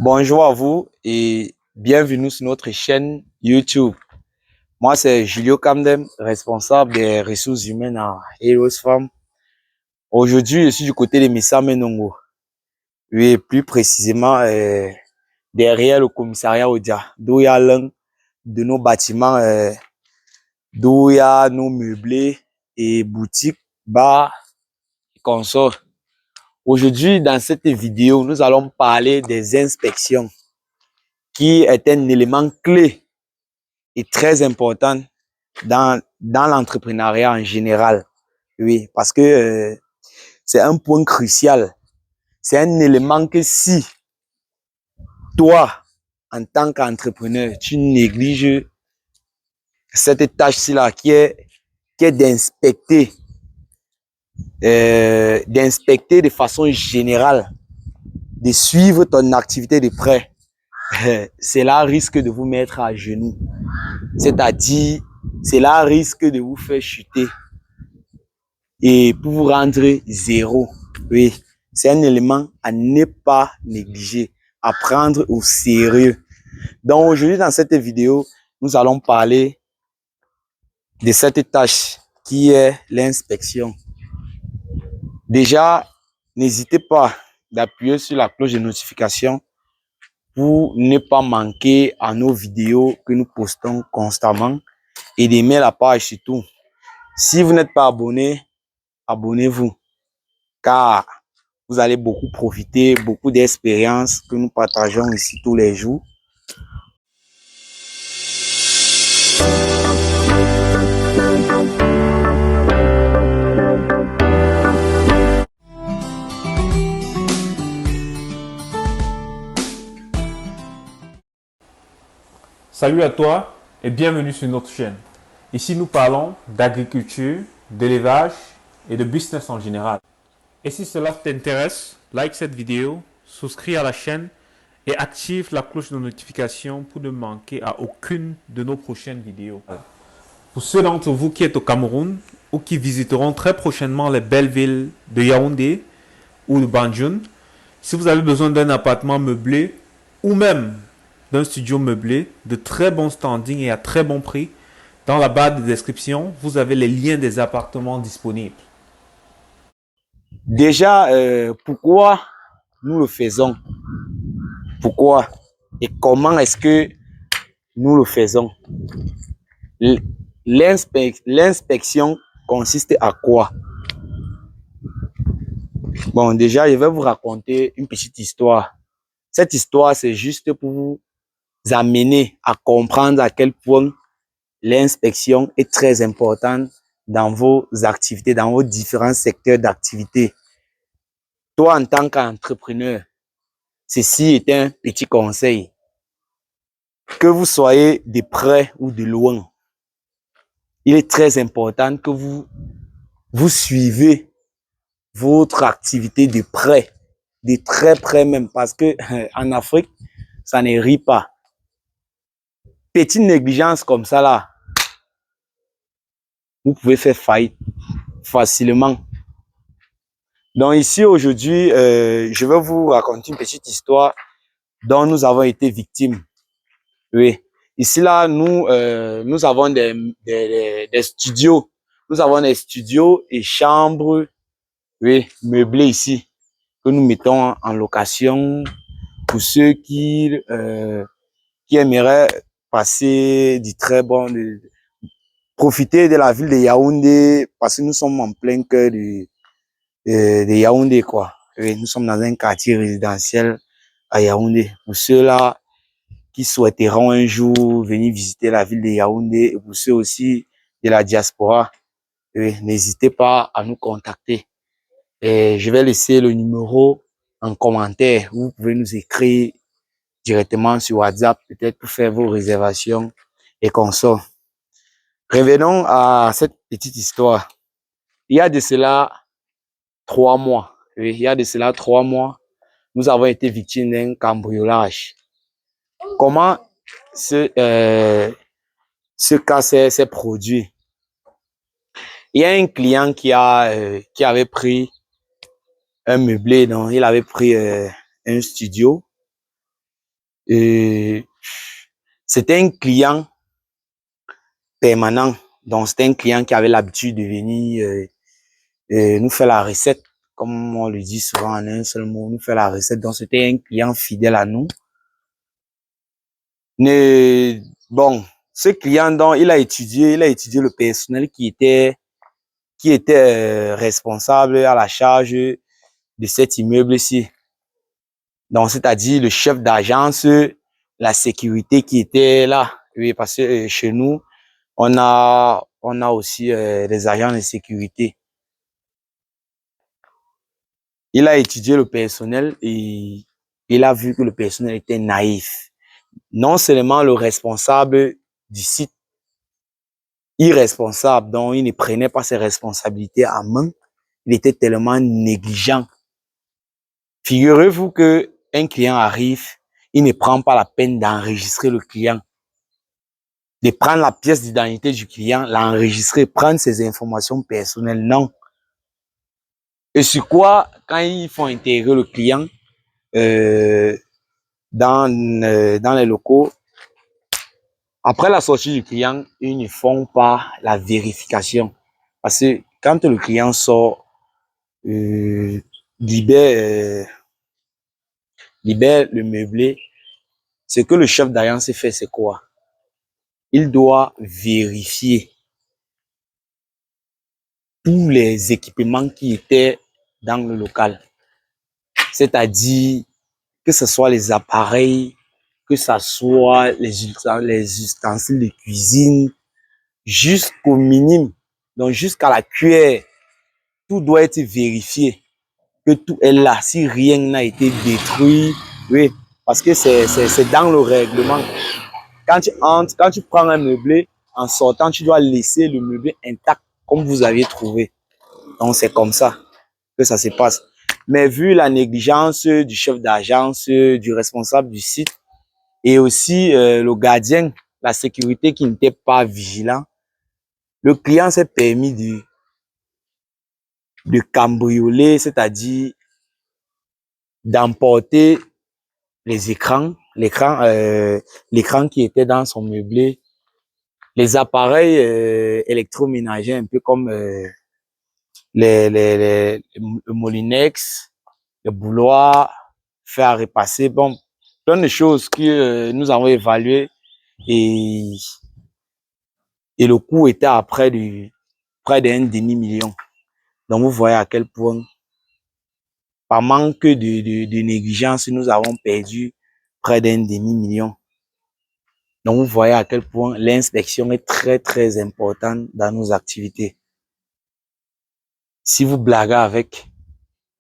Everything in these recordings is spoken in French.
Bonjour à vous et bienvenue sur notre chaîne YouTube. Moi, c'est Julio Camdem, responsable des ressources humaines à Heroes Farm. Aujourd'hui, je suis du côté de Missa Menongo. Oui, plus précisément, derrière le commissariat Odia, d'où il y a l'un de nos bâtiments, d'où il y a nos meublés et boutiques, bars et consorts. Aujourd'hui, dans cette vidéo, nous allons parler des inspections, qui est un élément clé et très important dans l'entrepreneuriat en général. Oui, parce que c'est un point crucial. C'est un élément que si toi, en tant qu'entrepreneur, tu négliges cette tâche-ci-là qui est d'inspecter de façon générale, de suivre ton activité de près, cela risque de vous mettre à genoux. C'est-à-dire, cela risque de vous faire chuter et pour vous rendre zéro. Oui, c'est un élément à ne pas négliger, à prendre au sérieux. Donc aujourd'hui, dans cette vidéo, nous allons parler de cette tâche qui est l'inspection. Déjà, n'hésitez pas d'appuyer sur la cloche de notification pour ne pas manquer à nos vidéos que nous postons constamment et d'aimer la page surtout. Si vous n'êtes pas abonné, abonnez-vous car vous allez beaucoup profiter, beaucoup d'expériences que nous partageons ici tous les jours. Salut à toi et bienvenue sur notre chaîne. Ici, nous parlons d'agriculture, d'élevage et de business en général. Et si cela t'intéresse, like cette vidéo, souscris à la chaîne et active la cloche de notification pour ne manquer à aucune de nos prochaines vidéos. Pour ceux d'entre vous qui êtes au Cameroun ou qui visiteront très prochainement les belles villes de Yaoundé ou de Banjul, si vous avez besoin d'un appartement meublé ou même d'un studio meublé de très bon standing et à très bon prix, dans la barre de description, vous avez les liens des appartements disponibles. Déjà, pourquoi nous le faisons? Pourquoi et comment est-ce que nous le faisons? L'inspection consiste à quoi? Bon, déjà, je vais vous raconter une petite histoire. Cette histoire, c'est juste pour vous amener à comprendre à quel point l'inspection est très importante dans vos activités, dans vos différents secteurs d'activité. Toi, en tant qu'entrepreneur, ceci est un petit conseil. Que vous soyez de près ou de loin, il est très important que vous suivez votre activité de près, de très près même, parce que en Afrique, ça ne rit pas. Petite négligence comme ça là, vous pouvez faire faillite facilement. Donc ici aujourd'hui, je vais vous raconter une petite histoire dont nous avons été victimes. Oui. Ici là, nous avons des studios. Nous avons des studios et chambres, oui, meublées ici, que nous mettons en location pour ceux qui aimeraient passer du très bon, profiter de la ville de Yaoundé, parce que nous sommes en plein cœur de Yaoundé, quoi. Oui, nous sommes dans un quartier résidentiel à Yaoundé. Pour ceux-là qui souhaiteront un jour venir visiter la ville de Yaoundé et pour ceux aussi de la diaspora, oui, n'hésitez pas à nous contacter. Et je vais laisser le numéro en commentaire. Vous pouvez nous écrire directement sur WhatsApp, peut-être pour faire vos réservations et consorts. Revenons à cette petite histoire. Il y a de cela 3 mois. Oui, il y a de cela 3 mois, nous avons été victimes d'un cambriolage. Comment ce cas s'est produit? Il y a un client qui avait pris un meublé, donc il avait pris un studio C'était un client permanent. Donc, c'était un client qui avait l'habitude de venir nous faire la recette, comme on le dit souvent en un seul mot, nous faire la recette. Donc, c'était un client fidèle à nous. Bon, ce client, donc, il a étudié le personnel qui était responsable à la charge de cet immeuble-ci. Donc, c'est-à-dire le chef d'agence, la sécurité qui était là. Oui, parce que chez nous, on a aussi des agents de sécurité. Il a étudié le personnel et il a vu que le personnel était naïf. Non seulement le responsable du site, irresponsable, donc il ne prenait pas ses responsabilités en main, il était tellement négligent. Figurez-vous que un client arrive, il ne prend pas la peine d'enregistrer le client, de prendre la pièce d'identité du client, l'enregistrer, prendre ses informations personnelles. Non. Et sur quoi, quand ils font intégrer le client dans les locaux, après la sortie du client, ils ne font pas la vérification. Parce que quand le client sort, libère le meublé, ce que le chef d'agence fait, c'est quoi? Il doit vérifier tous les équipements qui étaient dans le local. C'est-à-dire que ce soit les appareils, que ce soit les ustensiles de cuisine, jusqu'au minimum, donc jusqu'à la cuillère, tout doit être vérifié, que tout est là, si rien n'a été détruit, oui, parce que c'est dans le règlement. Quand tu entres, quand tu prends un meublé, en sortant, tu dois laisser le meublé intact comme vous aviez trouvé. Donc, c'est comme ça que ça se passe. Mais vu la négligence du chef d'agence, du responsable du site et aussi le gardien, la sécurité qui n'était pas vigilant, le client s'est permis de cambrioler, c'est-à-dire d'emporter les écrans, l'écran qui était dans son meublé, les appareils électroménagers, un peu comme le Molinex, le bouloir, faire repasser, bon, plein de choses que nous avons évaluées et, et le coût était à près d'un demi-million. Donc, vous voyez à quel point, par manque de négligence, nous avons perdu près d'un demi-million. Donc, vous voyez à quel point l'inspection est très, très importante dans nos activités. Si vous blaguez avec,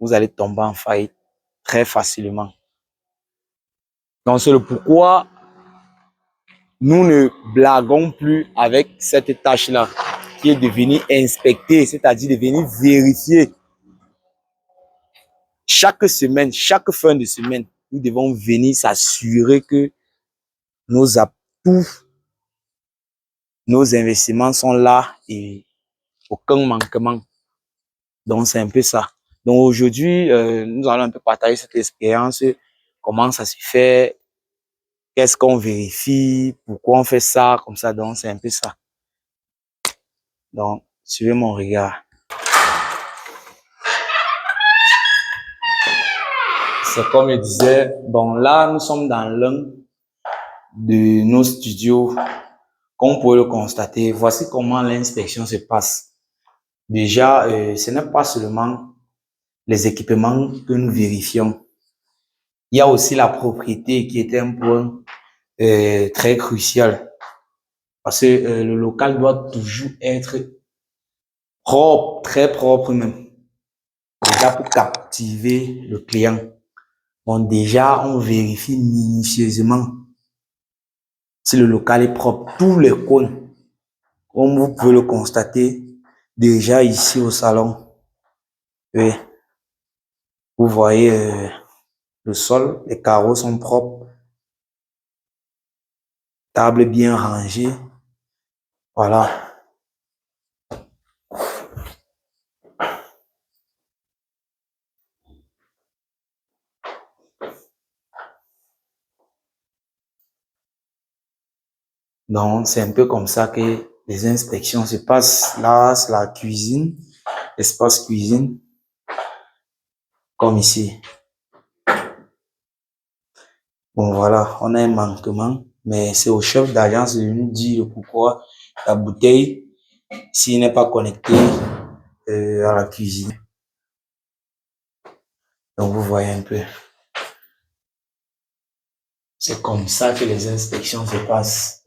vous allez tomber en faillite très facilement. Donc, c'est le pourquoi nous ne blaguons plus avec cette tâche-là, qui est de venir inspecter, c'est-à-dire de venir vérifier. Chaque semaine, chaque fin de semaine, nous devons venir s'assurer que tous nos investissements sont là et aucun manquement. Donc, c'est un peu ça. Donc, aujourd'hui, nous allons un peu partager cette expérience, comment ça se fait, qu'est-ce qu'on vérifie, pourquoi on fait ça, comme ça. Donc, c'est un peu ça. Donc, suivez mon regard. C'est comme je disais, bon, là, nous sommes dans l'un de nos studios. Comme vous pouvez le constater, voici comment l'inspection se passe. Déjà, ce n'est pas seulement les équipements que nous vérifions. Il y a aussi la propriété qui est un point très crucial. Parce que le local doit toujours être propre, très propre même. Déjà pour captiver le client. Bon, déjà, on vérifie minutieusement si le local est propre. Tous les coins, comme vous pouvez le constater, déjà ici au salon. Oui, vous voyez le sol, les carreaux sont propres. Table bien rangée. Voilà. Donc, c'est un peu comme ça que les inspections se passent. Là, c'est la cuisine, l'espace cuisine, comme ici. Bon, voilà, on a un manquement, mais c'est au chef d'agence de nous dire pourquoi la bouteille, s'il n'est pas connecté à la cuisine. Donc, vous voyez un peu. C'est comme ça que les inspections se passent.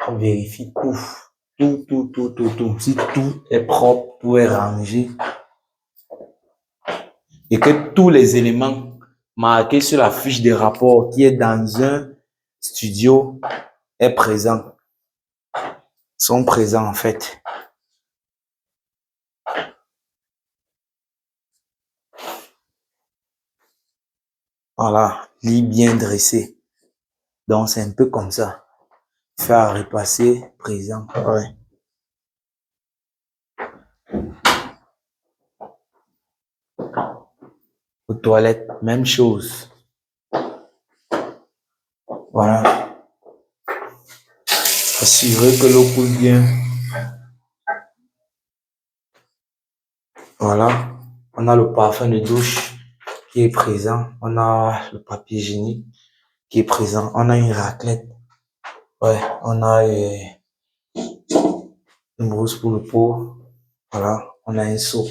On vérifie tout. Si tout est propre, tout est rangé, et que tous les éléments marqués sur la fiche de rapport qui est dans un studio est présent, sont présents en fait. Voilà, lit bien dressé. Donc c'est un peu comme ça. Faire repasser, présent. Ouais. Aux toilettes, même chose. Voilà. Assurer que l'eau coule bien. Voilà. On a le parfum de douche qui est présent. On a le papier hygiénique qui est présent. On a une raclette. Ouais. On a une brosse pour le pot. Voilà. On a un seau.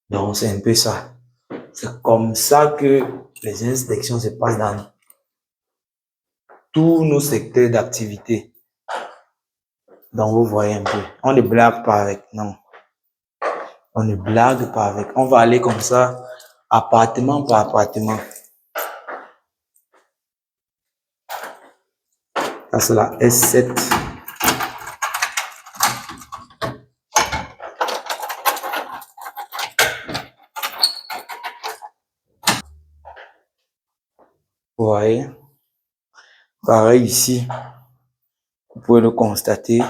Donc, c'est un peu ça. C'est comme ça que les inspections se passent dans tous nos secteurs d'activité. Donc, vous voyez un peu. On ne blague pas avec, non. On ne blague pas avec. On va aller comme ça, appartement par appartement. Ça, c'est la S7. Vous voyez? Pareil ici. Vous pouvez le constater.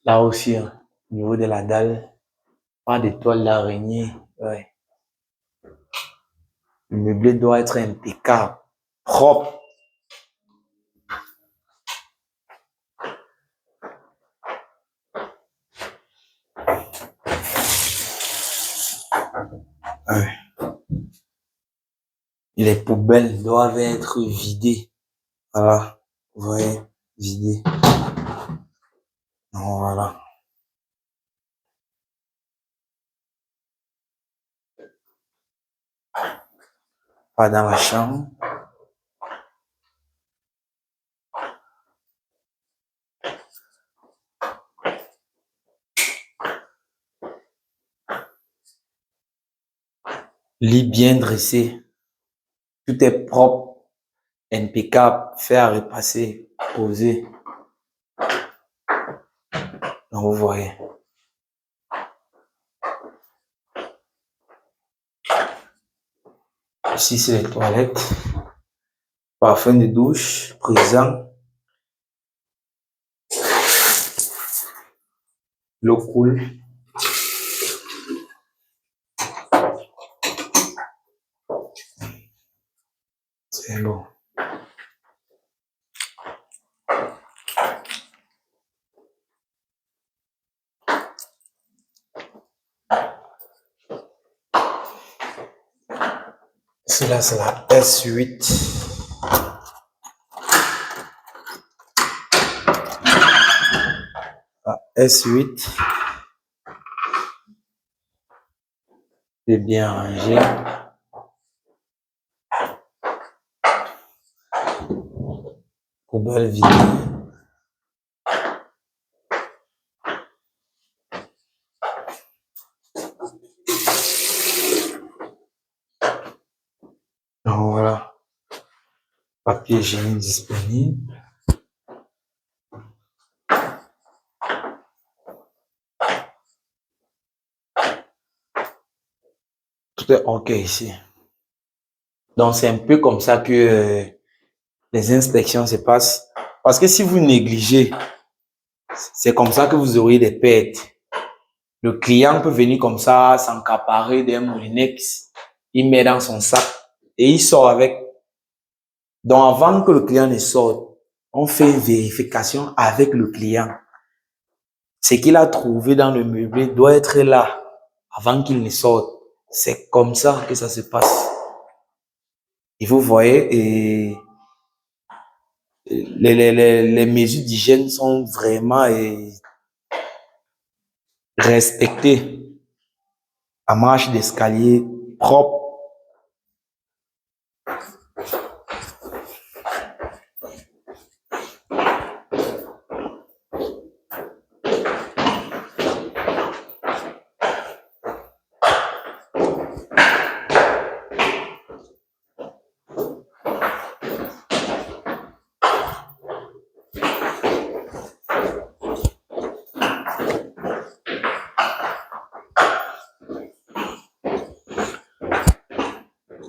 Là aussi, hein, au niveau de la dalle, pas d'étoile d'araignée. Ouais. Le meublé doit être impeccable, propre. Ouais. Les poubelles doivent être vidées. Voilà. Vous voyez, vidées. Voilà. Pas dans la chambre. Lit bien dressé. Tout est propre, impeccable, fait à repasser, posé. Donc, vous voyez. Ici, c'est les toilettes. Parfum de douche, présent. L'eau coule. C'est l'eau. Cela, c'est la S8. La S8. C'est bien rangé. Poubelle vide. Donc voilà. Papier hygiénique disponible. Tout est OK ici. Donc c'est un peu comme ça que les inspections se passent. Parce que si vous négligez, c'est comme ça que vous aurez des pertes. Le client peut venir comme ça, s'encaparer d'un Moulinex, il met dans son sac et il sort avec Donc, avant que le client ne sorte, on fait une vérification avec le client. Ce qu'il a trouvé dans le meublé doit être là avant qu'il ne sorte. C'est comme ça que ça se passe. Et vous voyez, et les mesures d'hygiène sont vraiment respectées. À marche d'escalier propre.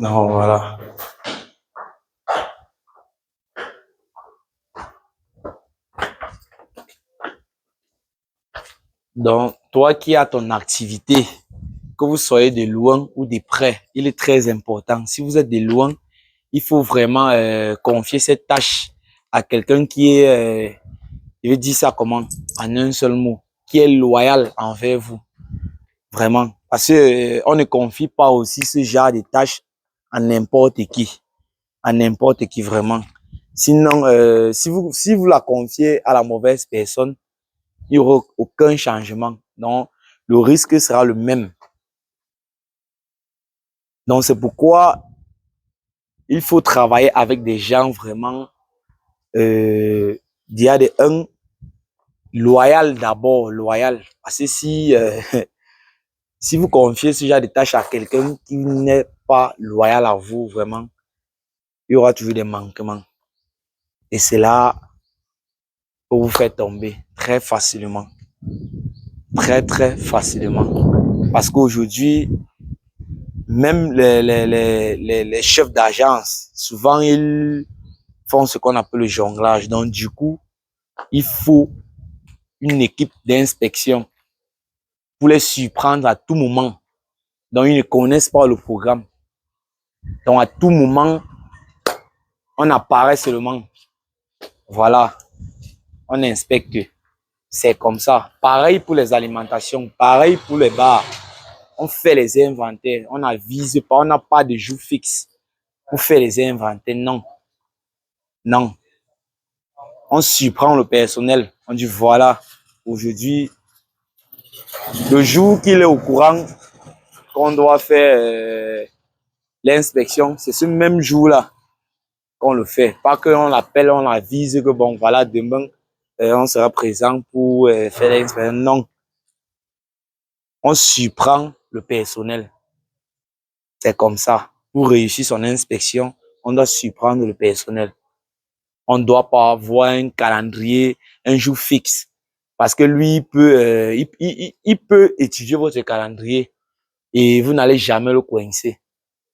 Non, voilà. Donc, toi qui as ton activité, que vous soyez de loin ou de près, il est très important. Si vous êtes de loin, il faut vraiment confier cette tâche à quelqu'un qui est, je vais dire ça comment, en un seul mot, qui est loyal envers vous. Vraiment. Parce que on ne confie pas aussi ce genre de tâches à n'importe qui. À n'importe qui, vraiment. Sinon, si vous la confiez à la mauvaise personne, il n'y aura aucun changement. Donc, le risque sera le même. Donc, c'est pourquoi il faut travailler avec des gens vraiment d'il de un loyal d'abord, loyal. Parce que si, si vous confiez ce genre de tâches à quelqu'un qui n'est pas loyal à vous, vraiment, il y aura toujours des manquements. Et cela peut vous faire tomber très facilement. Très, très facilement. Parce qu'aujourd'hui, même les chefs d'agence, souvent, ils font ce qu'on appelle le jonglage. Donc, du coup, il faut une équipe d'inspection pour les surprendre à tout moment. Donc, ils ne connaissent pas le programme. Donc, à tout moment, on apparaît seulement. Voilà, on inspecte. C'est comme ça. Pareil pour les alimentations, pareil pour les bars. On fait les inventaires, on n'avise pas, on n'a pas de jour fixe pour faire les inventaires. Non, non. On surprend le personnel. On dit voilà, aujourd'hui, le jour qu'il est au courant qu'on doit faire l'inspection, c'est ce même jour-là qu'on le fait. Pas qu'on l'appelle, on avise que bon, voilà, demain, on sera présent pour faire l'inspection. Non. On surprend le personnel. C'est comme ça. Pour réussir son inspection, on doit surprendre le personnel. On ne doit pas avoir un calendrier, un jour fixe. Parce que lui, il peut étudier votre calendrier et vous n'allez jamais le coincer.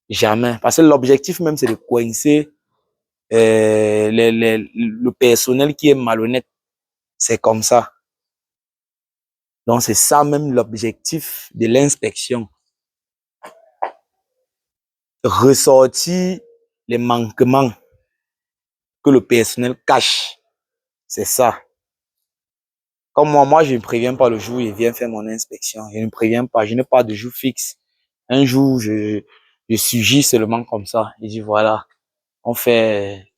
Jamais. Parce que l'objectif même, c'est de coincer le personnel qui est malhonnête. C'est comme ça. Donc, c'est ça même l'objectif de l'inspection. Ressortir les manquements que le personnel cache. C'est ça. Comme moi, je ne préviens pas le jour où il vient faire mon inspection. Je ne préviens pas, je n'ai pas de jour fixe. Un jour, je surgis seulement comme ça. Je dis voilà, on fait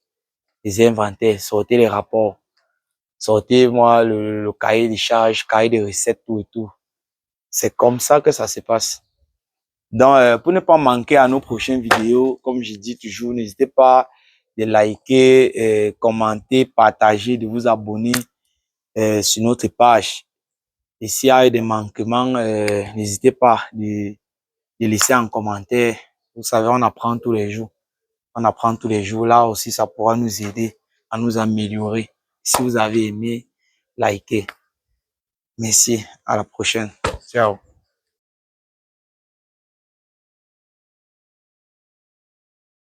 les inventaires, sortez les rapports, sortez-moi le cahier de charges, cahier de recettes, tout et tout. C'est comme ça que ça se passe. Donc, pour ne pas manquer à nos prochaines vidéos, comme je dis toujours, n'hésitez pas de liker, commenter, partager, de vous abonner sur notre page. Et s'il y a des manquements, n'hésitez pas de laisser en commentaire. Vous savez, on apprend tous les jours. On apprend tous les jours. Là aussi, ça pourra nous aider à nous améliorer. Si vous avez aimé, likez. Merci. À la prochaine. Ciao.